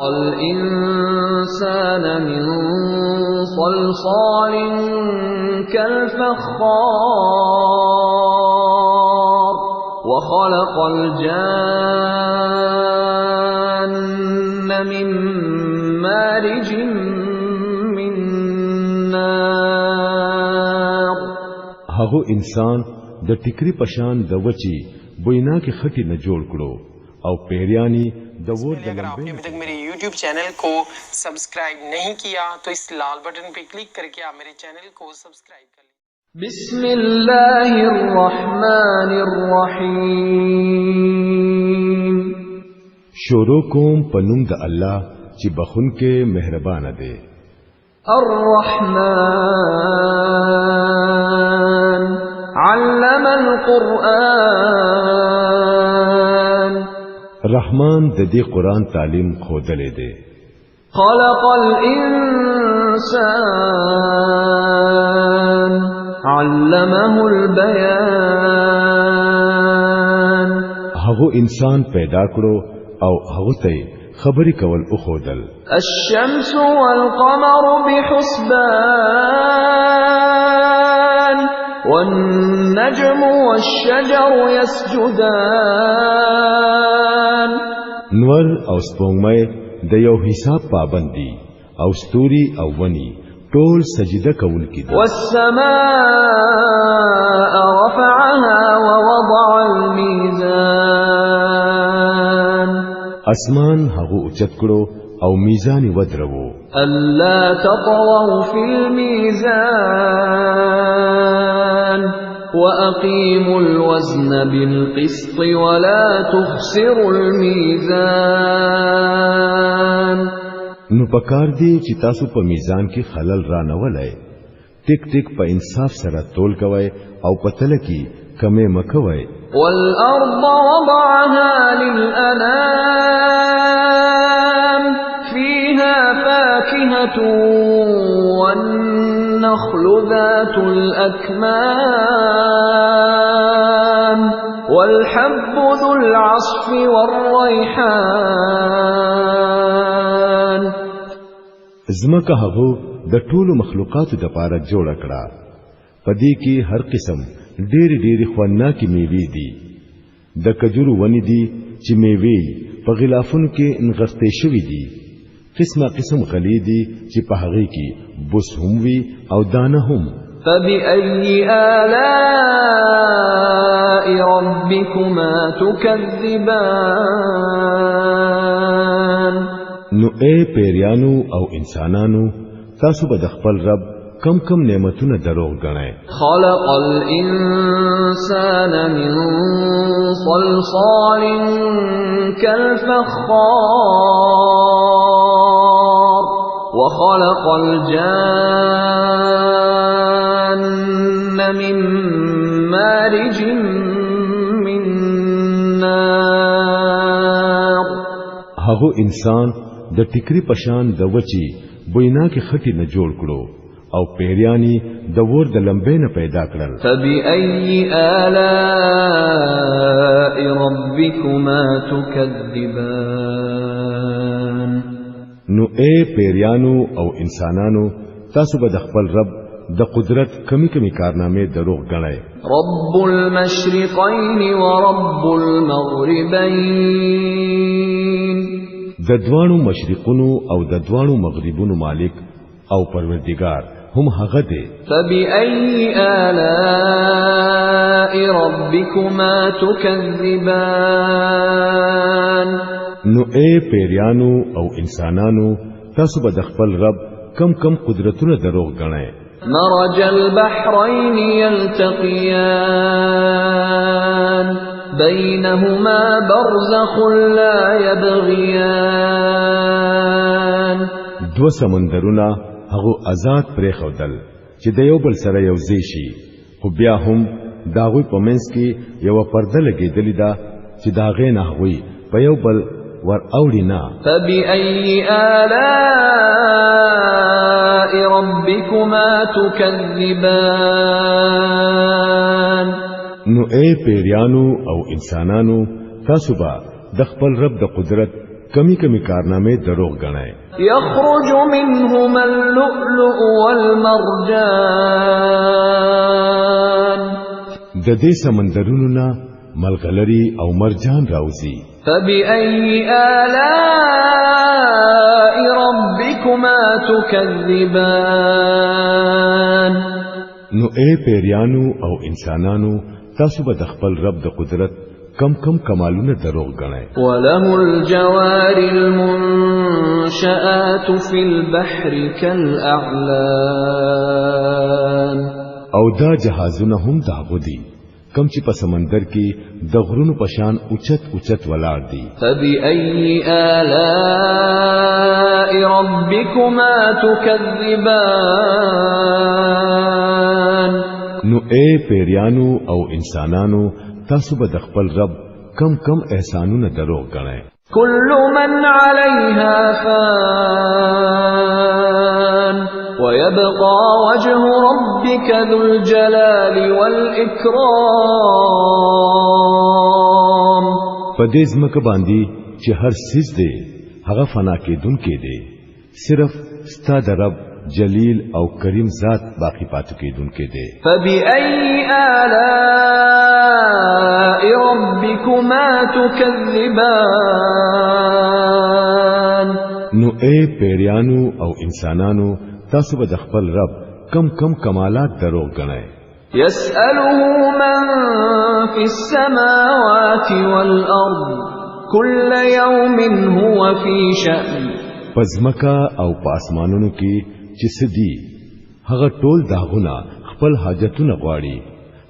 الإنسان من صلصال كالفخار وخلق الجان من مارج من نار. هغه انسان د ټیکری پشان د وچی بوینا کې خټي نه جوړ کړو او پیریانی د ور د لمبے. ابھی تک میرے YouTube چینل کو سبسکرائب نہیں کیا تو اس لال بٹن پہ کلک کر کے آپ میرے چینل کو سبسکرائب کر لیں. بسم اللہ الرحمن الرحیم. شروع کوم پنوم د الله چې بخون کې مهربان دی. الرحمن علم القرآن. رحمان د دې قران تعلیم خودلې دی. خلق الانسان علمه البيان. هغه انسان پیدا کړو او هغه ته خبرې کول او خودل. الشمس والقمر بحسبان والنجم والشجر يسجدان. نور او سپوږمۍ د یو حساب پابند دي او ستوري او ونی ټول سجده کوونکي دي. والسماء رفعها ووضع الميزان. اسمان هغه اوچت کړو او میزان ودرو. ألا تطغوا في الميزان وأقيموا الوزن بالقسط ولا تخسروا الميزان. نو پکار دی چې تاسو په میزان کې خلل را نه ولای. ټیک ټیک په انصاف سره تول کوی او پتل کې کمې مکوي. والأرض وضعها للأنام فيها فاكهة والنخل ذات الأكمام والحب ذو العصف والريحان. زمکه هغه د ټولو مخلوقاتو د پاره جوړ کړه. پدې کې هر قسم ډېر ډېر خواناکي میوې دي. د کجورو ونې دي چې میوې په غلافونو کې انغښتې شوې دي. قسمه قسم غلې دي چې په هغه کې بوس هم وي او دانه هم. فبأي آلاء ربكما تكذبان. نو اے پیریانو او انسانانو تاسو به د خپل رب کم کم نعمتونه دروغ غنئ. خلق الانسان من صلصال كالفخار وخلق الجان من مارج من نار. هغه انسان د ټیکری پشان د وچی بوینا کې خټي نه جوړ کړو او پیریانی د ور د لمبې نه پیدا کړل. فبأي آلاء ربكما تكذبان. نو اے پیریانو او انسانانو تاسو به د خپل رب د قدرت کمی کمی کارنامې دروغ غنئ. رب المشرقين ورب المغربين. د دوانو مشرقونو او د دوانو مغربونو مالک او پروردگار هم هغه دی. فبأي آلاء ربكما تكذبان. نو اے پیریانو او انسانانو تاسو به د خپل رب کم کم قدرتونه دروغ غنئ. مرج البحرين يلتقيان بينهما برزخ لا يبغيان. دو سمندرونه هغه آزاد پرې خودل چې د یو بل سره یو ځای شي خو بیا هم داغوی په منځ کې یو پرده لګېدلې ده چې داغې نه هوي په یو بل ور اوړي نه. فبأي آلاء ربكما تكذبان. نو اے پیریانو او انسانانو تاسو به د خپل رب د قدرت کمی کمی کارنامے دروغ غنئ. يخرج منهما اللؤلؤ والمرجان د دې سمندرونو نه ملغلری او مرجان راوزی. فبأي آلاء ربكما تكذبان نو اے پیریانو او انسانانو تاسو به د خپل رب د قدرت کم کم کمالونه دروغ غنئ. وله الجوار المنشآت في البحر كالأعلام او دا جهازونه هم داغو دي کم چې په سمندر کې د غرونو پشان اوچت اوچت ولاړ دي. فبأي آلاء ربكما تكذبان نو اے پیریانو او انسانانو تاسو به د خپل رب کم کم احسانونه دروغ غنئ. كل من عليها فان ويبقى وجه ربك ذو الجلال والإكرام پدې ځمکه باندې چې هر سیز دی هغه فنا کېدونکې دی، صرف ستا د رب جلیل او کریم ذات باقی پاتې کېدونکې دی. فبأي آلاء ربكما تكذبان نو اے پیریانو او انسانانو تاسو به د خپل رب کم کم کمالات دروغ غنئ. يسأله من في السماوات والأرض كل يوم هو في شأن پزمکا او په اسمانونو کې چې سدي هغه ټول داغونه خپل حاجتونه غواړي،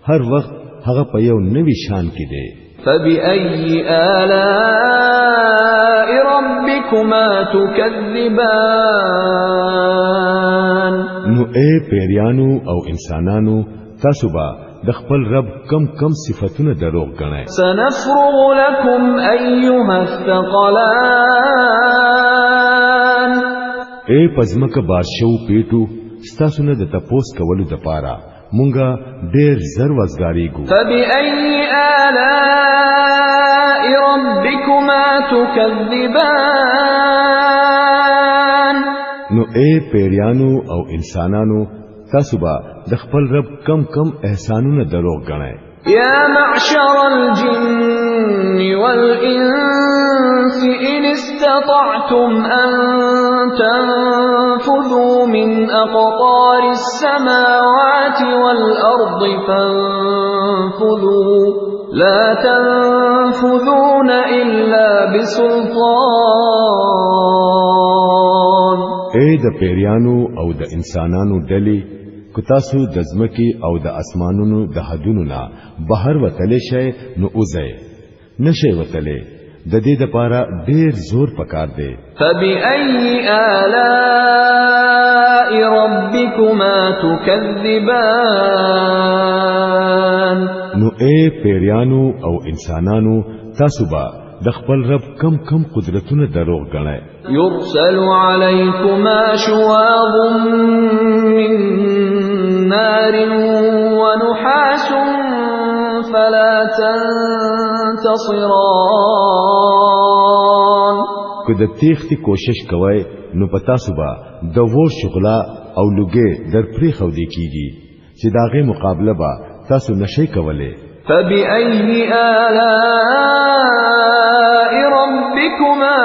هر وخت هغه په یو نوي شان کې دی. فبأي آلاء ربكما تكذبان نو اے پیریانو او انسانانو تاسو به د خپل رب کم کم صفاتونه دروغ غنئ. سنفرغ لكم أيها الثقلان اے پزمکه بارشو پیټو ستاسو نه د تپوس کولو د پاره مونږه ډېر زر وزګاریږو. فبأي آلاء ربكما تكذبان نو اے پیریانو او انسانانو تاسو به د خپل رب کم کم احسانونه دروغ غنئ. يا معشر الجن والإنس إن استطعتم أن تنفذوا من أقطار السماوات والأرض فانفذوا لا تنفذون إلا بسلطان. اے د پیریانو او د انسانانو ډلې کو تاسو د ځمکې او د اسمانونو د حدونو نه بهر وتلې شئ نو اوځئ، نشئ وتلې، د دې لپاره ډېر زور پکار دی. فبأي آلاء ربكما تكذبان نو اے پیریانو او انسانانو تاسو به د خپل رب کم کم قدرتونه دروغ غنئ. يرسل عليكما شواظ من نار ونحاس فلا تنتصران. که د تیختی کوشش کوئ نو پتا صبح د وو شغلا او لګي در پری خو دی کیږي چې داغه مقابله با تاسو نشئ کولای. فبأي آلاء ربكما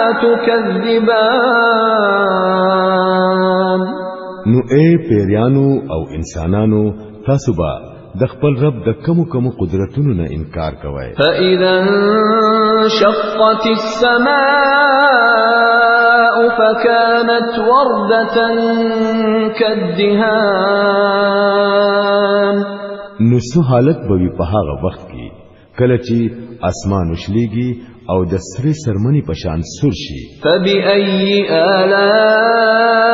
تكذبان نو اے پیریانو او انسانانو تاسو با د خپل رب د کمو کمو قدرتونو نه انکار کوئ. فإذا انشقت السماء فكانت وردة كالدهان نو سو حالت بوي په هغه وخت کې کله چې اسمان وشليږي او د سری سرمنی پشان سور شي. فبأي آلاء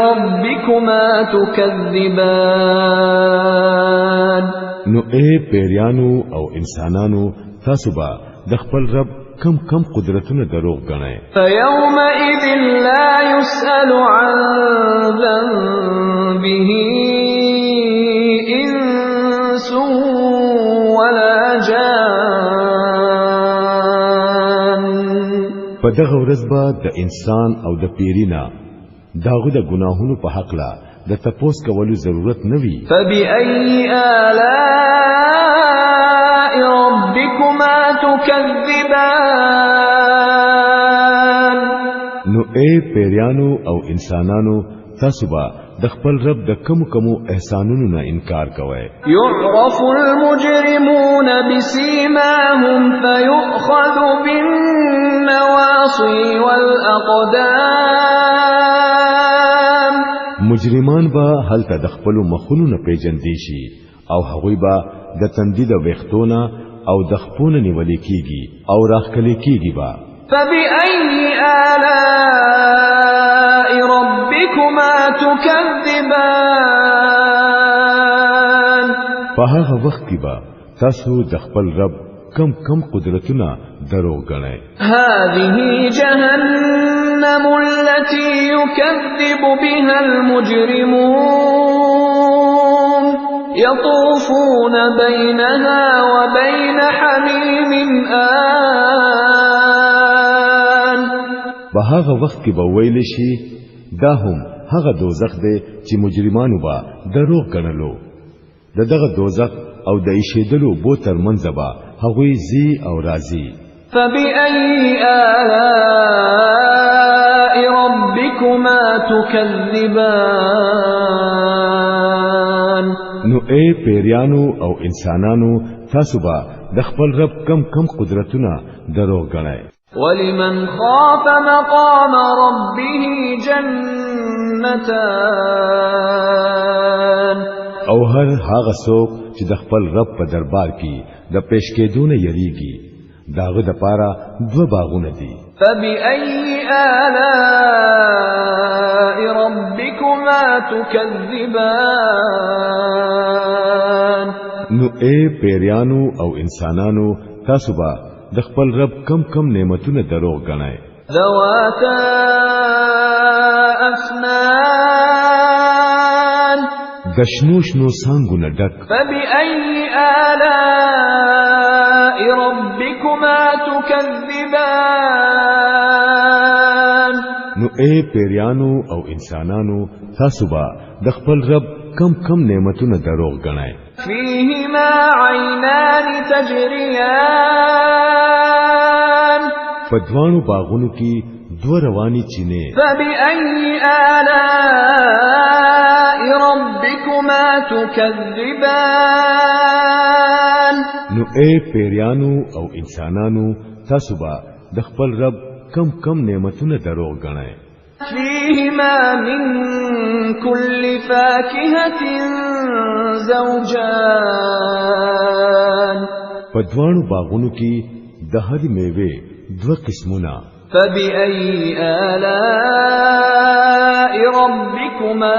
ربكما تكذبان نو اے پیریانو او انسانانو تاسو به د خپل رب کم کم قدرتونه دروغ غنئ. فيومئذ لا يسأل عن ذنبه إنس ولا جان. په دغه ورځ به د انسان او د پیرینا داغه د ګناهونو په حق لا د تپوس کولو ضرورت نوي. فبأي آلاء ربكما تكذبان. نو اے پیریانو او انسانانو تاسو به د خپل رب د کم احسانونو نه انکار کوئ. يعرف المجرمون بسيماهم فيؤخذ بالنواصي والأقدام. مجرمان به هلته د خپل مخونو نه پیژندې شي او هغوی به د تندید وختونه او د خپونه نیولې کیږي او راخلې کیږي با. فبأي آلاء ربكما تكذبان. په هغه وخت کې به تاسو د خپل رب کم قدرتونه دروغ غنئ. هذه جهنم التي يكذب بها المجرمون يطوفون بينها وبين حميم آن. په هغه وخت کې به ویل شي دا هم هغه دوزخ دی چې مجرمانو به دروغ غنلو. دغه دوزخ او د ایشیدلو بو ترمنځ به هغوی زی او رازی. فبأي آلاء ربكما تكذبان. نو اے پیریانو او انسانانو تاسو به د خپل رب کم قدرتونه دروغ غنئ. ولمن خاف مقام ربه جنتان. او هر هغه څوک چې د خپل رب په دربار کې د پیش کېدونه یریږي داغه د پاره دو باغونه دي. فبأي آلاء ربكما تكذبان. نو اے پیریانو او انسانانو تاسو به د خپل رب کم نعمتونه دروغ غنئ. ذواتا أفنان. دشنوشنو سانګونه ډک. فبأي آلاء ربكما تكذبان. نو اے پیریانو او انسانانو تاسو به د خپل رب کم نعمتونه دروغ غنئ. فيهما عينان تجريان. پدوانو باغونو کې دو رواني چینه. فبأي آلاء ربكما تكذبان. نو اے پیریانو او انسانانو تاسو به د خپل رب کم نعمتونه دروغ غنئ. فيهما من كل فاكهة زوجان. پدوانو باغونو کې د هر میوه دو قسمونه. فبأي آلاء ربكما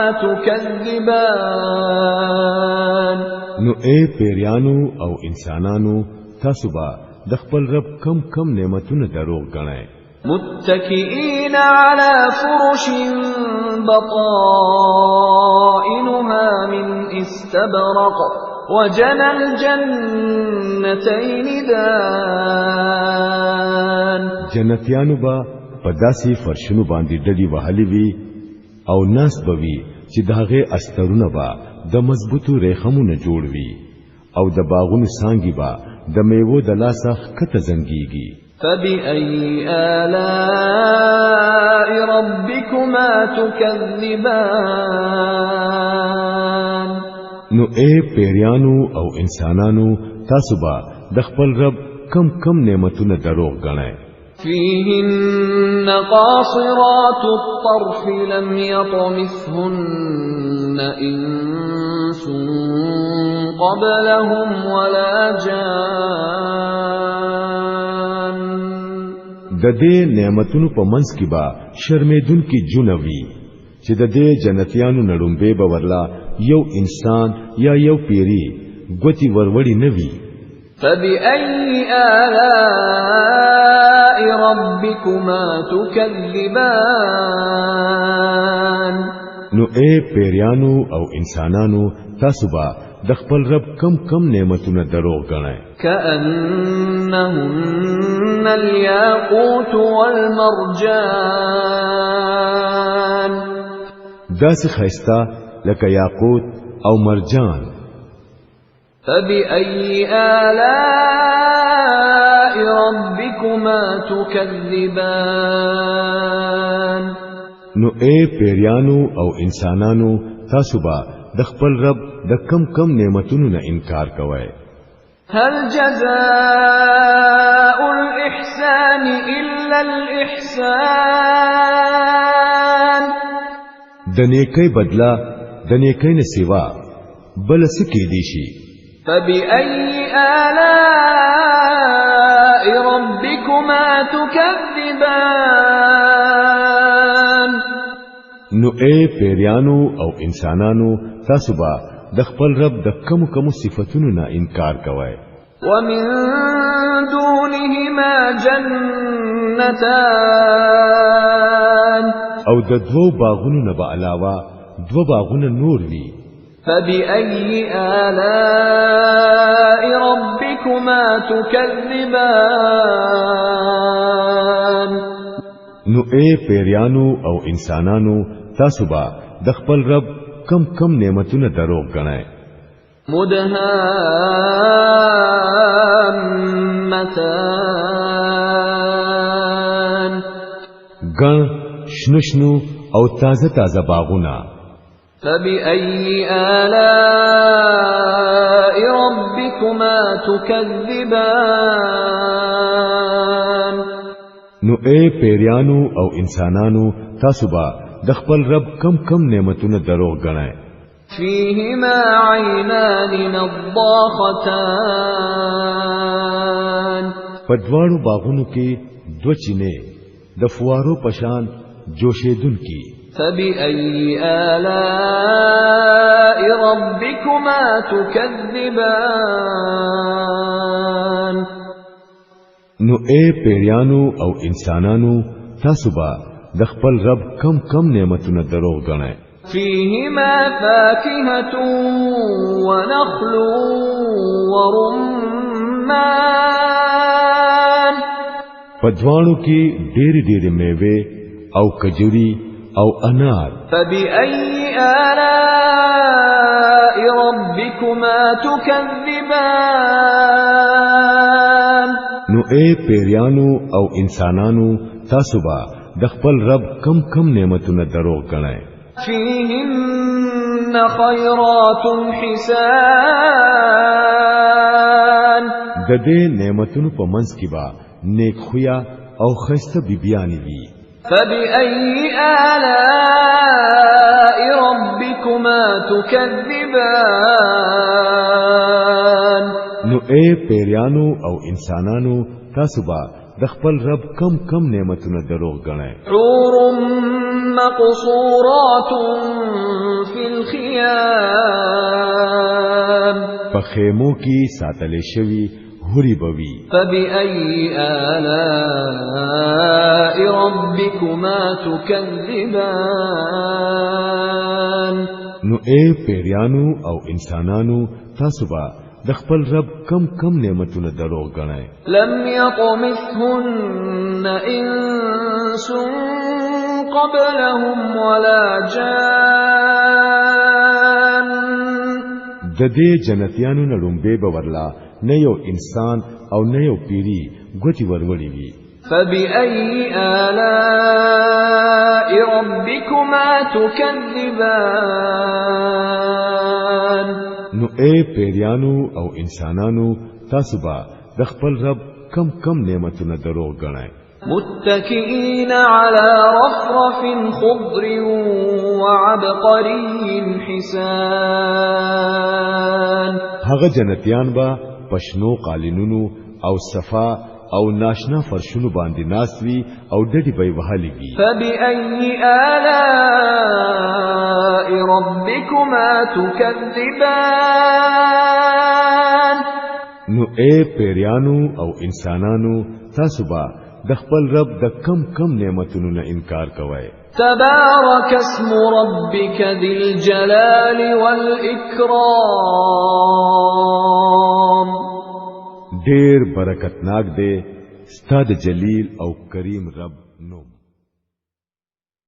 تكذبان. نو اے پیریانو او انسانانو تاسو به د خپل رب کم نعمتونه دروغ غنئ. متكئين على فرش بطائنها من استبرق وجنى الجنتين دان. جنتیانو با پداسي فرشونو باندې ډډي وهلي وي او ناس بوي چې داغه استرونه با د مضبوطو ریخمونو جوړ وي او د باغونو سانګي با د میوه د لاسه کته زنګيږي. فبأي آلاء ربكما تكذبان. نو اے پیریانو او انسانانو تاسو به د خپل رب کم نعمتونه دروغ غنئ. فيهن قاصرات الطرف لم يطمثهن إنس قبلهم ولا جان. د دې نعمتونو په منځ کې با شرمېدون کې جنوي چې د دې جنتیانو نړومبه به ورلا یو انسان یا یو پیری ګوتی وروړي نوي. فبأي آلاء ربكما تكذبان. نو اے پیریانو او انسانانو تاسو به د خپل رب کم نعمتونه دروغ غنئ كأنهن الياقوت والمرجان داسې خيستا لکه یاقوت او مرجان فبأي آلاء ربكما تكذبان نو اے پیریانو او انسانانو تاسو به د خپل رب د کم نعمتونو نه انکار کوئ هل جزاء الإحسان إلا الإحسان د نیکۍ بدلا د نیکۍ نه سیوا بل څه کې دی شي فبأي آلاء ربكما تكذبان نو اے پیریانو او انسانانو تاسو به د خپل رب د کم صفاتونو نه انکار کوئ ومن دونهما جنتان او د دوو باغونو نه به علاوه دو باغونه نور وي فبأي آلاء ربكما تكذبان نو اے پیریانو او انسانانو تاسو به د خپل رب کم نعمتونه دروغ غنئ مدهامتان ګڼ شنو او تازه باغونه فبأي آلاء ربكما تكذبان نو اے پیریانو او انسانانو تاسو به د خپل رب کم نعمتونه دروغ غنئ فيهما عينان نضاختان پدواړو باغونو کې دو چینه د فوارو پشان جوشیدون کی فبأي آلاء ربكما تكذبان نو اے پیریانو او انسانانو تاسو به د خپل رب کم نعمتونه دروغ غنئ فيهما فاكهة ونخل ورمان پدوانو کې ډېر میوه او کجوري او انار فبأي آلاء ربكما تكذبان نو اے پیریانو او انسانانو تاسو به د خپل رب کم نعمتونه دروغ غنئ فيهن خيرات حسان د دې نعمتونو په منځ کې با نیک خویا او خسته بیبیانی وي فبأي آلاء ربكما تكذبان نو اے پیریانو او انسانانو تاسو به د خپل رب کم نعمتونه دروغ غنئ حور مقصورات في الخيام پخیمو کی ساتلې شوی هوري بوي فبأي آلاء ربكما تكذبان نو اے پیریانو او انسانانو تاسو به د خپل رب کم نعمتونه دروغ غنئ لم يطمثهن انس قبلهم ولا جان د دې جنتیانو نه لومبه بورلا نه یو انسان او نه یو پیری ګوتی ورولې وي فبأي آلاء ربكما تكذبان نو اے پیریانو او انسانانو تاسو به د خپل رب کم نعمتونه دروغ غنئ متكئين على رفرف خضر وعبقري حسان هغه جنتیان با پښنو قالینونو او صفا او ناشنا فرشونو باندې ناسوي او ډډي به وهاليږي فبأي آلاء ربكما تكذبان نو اے پیریانو او انسانانو تاسو به د خپل رب د کم کم نعمتونو نه انکار کوئ. تبارك اسم ربك ذي الجلال والإكرام. ډیر برکتناک دی ستاد جلیل او کریم رب نوم.